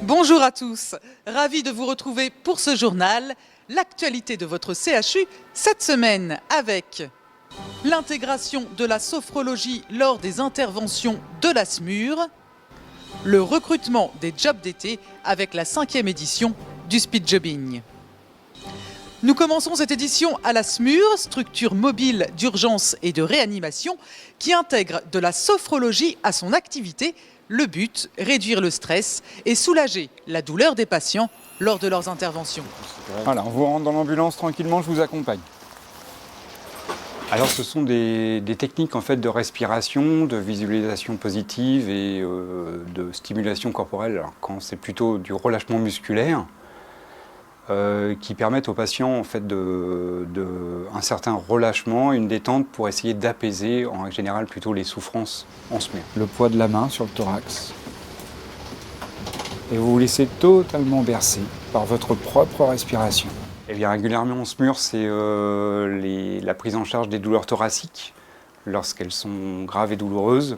Bonjour à tous, ravi de vous retrouver pour ce journal. L'actualité de votre CHU cette semaine avec l'intégration de la sophrologie lors des interventions de la SMUR, le recrutement des jobs d'été avec la 5e édition du Speed Jobbing. Nous commençons cette édition à la SMUR, structure mobile d'urgence et de réanimation qui intègre de la sophrologie à son activité. Le but, réduire le stress et soulager la douleur des patients lors de leurs interventions. Voilà, on vous rentre dans l'ambulance tranquillement, je vous accompagne. Alors ce sont des techniques en fait de respiration, de visualisation positive et de stimulation corporelle. Alors, quand c'est plutôt du relâchement musculaire qui permettent aux patients en fait un certain relâchement, une détente pour essayer d'apaiser en général plutôt les souffrances en SMUR. Le poids de la main sur le thorax. Et vous vous laissez totalement bercer par votre propre respiration. Et bien régulièrement en SMUR, c'est la prise en charge des douleurs thoraciques lorsqu'elles sont graves et douloureuses.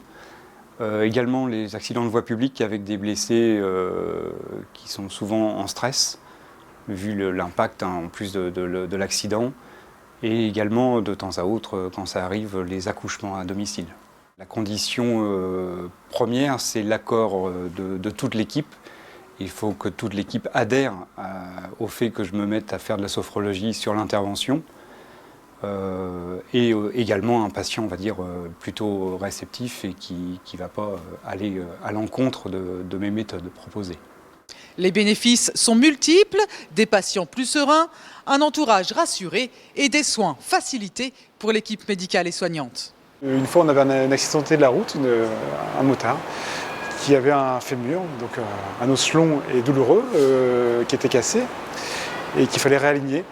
Également les accidents de voie publique avec des blessés qui sont souvent en stress, vu l'impact en plus de l'accident. Et également de temps à autre, quand ça arrive, les accouchements à domicile. La condition première, c'est l'accord de toute l'équipe. Il faut que toute l'équipe adhère au fait que je me mette à faire de la sophrologie sur l'intervention. Et également un patient, on va dire, plutôt réceptif et qui ne va pas aller à l'encontre de mes méthodes proposées. Les bénéfices sont multiples, des patients plus sereins, un entourage rassuré et des soins facilités pour l'équipe médicale et soignante. Une fois, on avait un accidenté de la route, un motard, qui avait un fémur, donc un os long et douloureux, qui était cassé et qu'il fallait réaligner.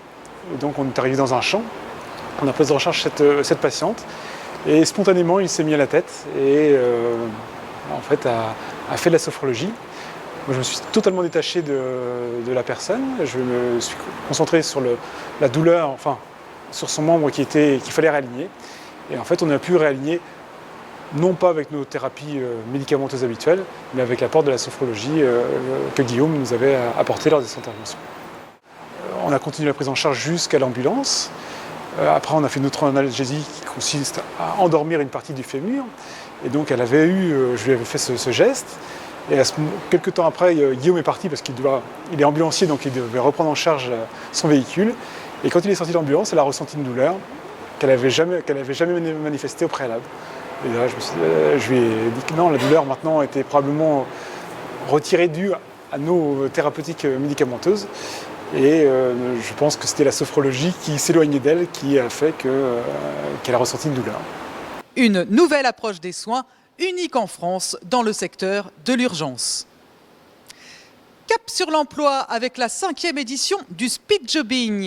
Et donc on est arrivé dans un champ, on a pris en charge cette patiente et spontanément il s'est mis à la tête et en fait a fait de la sophrologie. Moi, je me suis totalement détaché de la personne, je me suis concentré sur la douleur, enfin sur son membre qu'il fallait réaligner. Et en fait on a pu réaligner non pas avec nos thérapies médicamenteuses habituelles, mais avec l'apport de la sophrologie que Guillaume nous avait apporté lors de cette intervention. On a continué la prise en charge jusqu'à l'ambulance. Après, on a fait notre analgésie qui consiste à endormir une partie du fémur. Et donc, je lui avais fait ce geste. Et quelques temps après, Guillaume est parti parce qu'il est ambulancier, donc il devait reprendre en charge son véhicule. Et quand il est sorti de l'ambulance, elle a ressenti une douleur qu'elle n'avait jamais manifestée au préalable. Et là, je lui ai dit que non, la douleur maintenant était probablement retirée due à nos thérapeutiques médicamenteuses. Et je pense que c'était la sophrologie qui s'éloignait d'elle qui a fait qu'elle a ressenti une douleur. Une nouvelle approche des soins, unique en France dans le secteur de l'urgence. Cap sur l'emploi avec la 5e édition du Speed Jobbing.